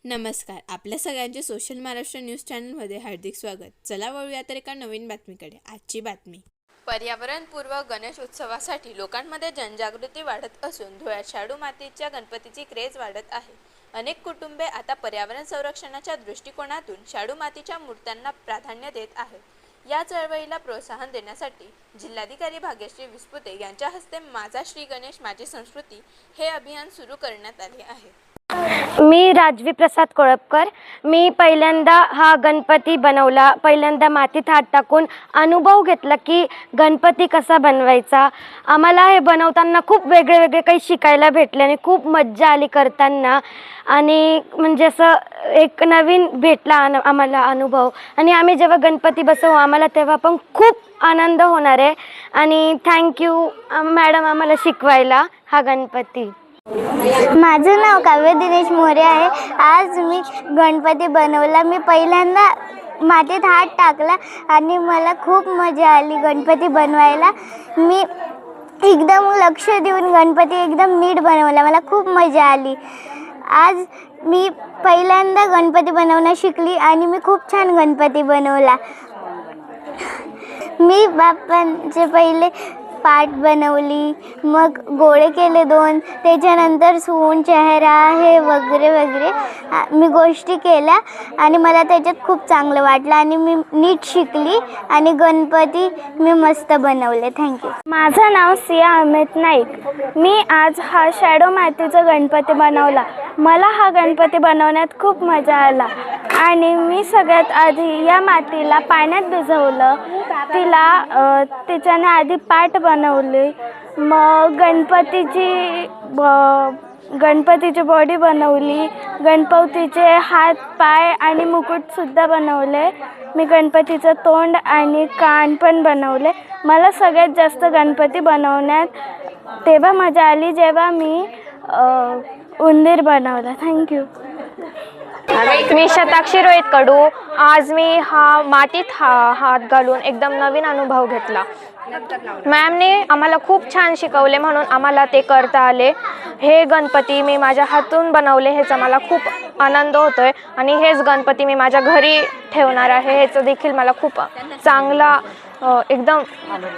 नमस्कार. आपल्या सगळ्यांचे सोशल महाराष्ट्र न्यूज चॅनलमध्ये हार्दिक स्वागत. चला वळूया तर एका नवीन बातमीकडे. आजची बातमी. पर्यावरणपूर्व गणेश उत्सवासाठी लोकांमध्ये जनजागृती वाढत असून धुळ्यात शाडू मातीच्या गणपतीची क्रेज वाढत आहे. अनेक कुटुंबे आता पर्यावरण संरक्षणाच्या दृष्टिकोनातून शाडू मातीच्या मूर्त्यांना प्राधान्य देत आहेत. या चळवळीला प्रोत्साहन देण्यासाठी जिल्हाधिकारी भाग्यश्री विस्पुते यांच्या हस्ते माझा श्री गणेश माझी संस्कृती हे अभियान सुरू करण्यात आले आहे. मी राजवी प्रसाद कोळपकर. मी पहिल्यांदा हा गणपती बनवला. पहिल्यांदा मातीत हात टाकून अनुभव घेतला की गणपती कसा बनवायचा. आम्हाला हे बनवताना खूप वेगळे काही शिकायला भेटले आणि खूप मज्जा आली करताना. आणि म्हणजे असं एक नवीन भेटला आम्हाला अनुभव. आणि आम्ही जेव्हा गणपती बसवू आम्हाला तेव्हा पण खूप आनंद होणार आहे. आणि थँक्यू मॅडम आम्हाला शिकवायला हा गणपती. माझं नाव काव्य दिनेश मोरे आहे. आज मी गणपती बनवला. मी पहिल्यांदा मातीत हात टाकला आणि मला खूप मजा आली गणपती बनवायला. मी एकदम लक्ष देऊन गणपती एकदम नीट बनवला. मला खूप मजा आली. आज मी पहिल्यांदा गणपती बनवणं शिकली आणि मी खूप छान गणपती बनवला. मी बाप्पांचे पहिले पाट बनवली, मग गोळे केले 2, त्याच्यानंतर सून चेहरा हे वगैरे वगैरे मी गोष्टी केल्या आणि मला त्याच्यात खूप चांगलं वाटलं आणि मी नीट शिकली आणि गणपती मी मस्त बनवले. थँक्यू. माझं नाव सिया अमित नाईक. मी आज हा शॅडो मातीचा गणपती बनवला. मला हा गणपती बनवण्यात खूप मजा आला आणि मी सगळ्यात आधी या मातीला पाण्यात भिजवलं. तिच्याने आधी पाट बनवले, मग गणपतीची बॉडी बनवली, गणपतीचे हात पाय आणि मुकुटसुद्धा बनवले. मी गणपतीचं तोंड आणि कान पण बनवले. मला सगळ्यात जास्त गणपती बनवण्यात तेव्हा मजा आली जेव्हा मी उंदीर बनवला. थँक्यू. मी शताक्षी रोहित कडू. आज मी मातीत हात घालून एकदम नवीन अनुभव घेतला. मॅमने आम्हाला खूप छान शिकवले म्हणून आम्हाला ते करता आले. हे गणपती मी माझ्या हातून बनवले ह्याचा मला खूप आनंद होतोय आणि हेच गणपती मी माझ्या घरी ठेवणार आहे. ह्याचं देखील मला खूप चांगला एकदम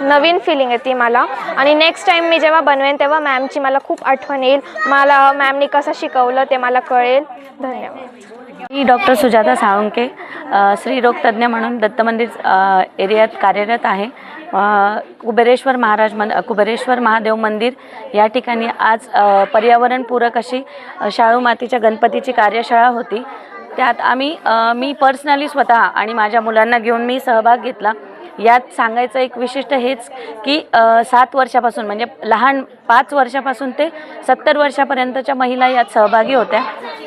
नवीन फिलिंग येते मला. आणि नेक्स्ट टाईम मी जेव्हा बनवेन तेव्हा मॅमची मला खूप आठवण येईल. मला मॅमने कसं शिकवलं ते मला कळेल. धन्यवाद. मी डॉक्टर सुजाता साळुंके, स्त्रीरोग तज्ज्ञ म्हणून दत्त मंदिर एरियात कार्यरत आहे. कुबेरेश्वर महादेव मंदिर या ठिकाणी आज पर्यावरणपूरक अशी शाडू मातीच्या गणपतीची कार्यशाळा होती. त्यात मी पर्सनली स्वतः आणि माझ्या मुलांना घेऊन मी सहभाग घेतला. यात सांगायचं एक विशिष्ट हेच की 7 वर्षापासून म्हणजे लहान 5 वर्षापासून ते 70 वर्षापर्यंतच्या महिला यात सहभागी होत्या.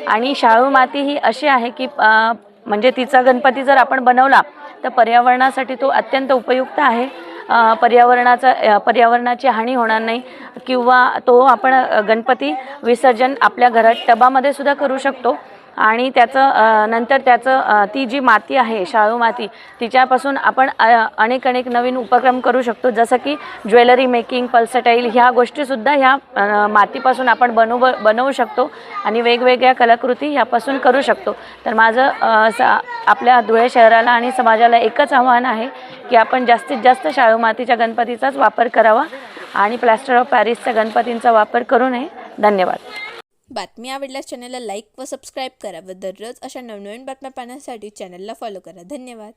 आणि शाडू माती ही अशी आहे की म्हणजे तिचा गणपती जर आपण बनवला तर पर्यावरणासाठी तो अत्यंत उपयुक्त आहे. पर्यावरणाची हानी होणार नाही किंवा तो आपण गणपती विसर्जन आपल्या घरात टबामध्ये सुद्धा करू शकतो. आणि ती जी माती आहे शाडू माती तिच्यापासून आपण अनेक नवीन उपक्रम करू शकतो. जसं की ज्वेलरी मेकिंग, पल्सटाईल ह्या गोष्टीसुद्धा ह्या मातीपासून आपण बनवू शकतो आणि वेगवेगळ्या कलाकृती ह्यापासून करू शकतो. तर माझं आपल्या धुळे शहराला आणि समाजाला एकच आव्हान आहे की आपण जास्तीत जास्त शाडू मातीच्या गणपतीचाच वापर करावा आणि प्लॅस्टर ऑफ पॅरिसच्या गणपतींचा वापर करू नये. धन्यवाद. बातमी आवडल्यास चॅनलला लाईक व सबस्क्राईब करा व दररोज अशा नवनवीन बातम्या पाहण्यासाठी चॅनलला फॉलो करा. धन्यवाद.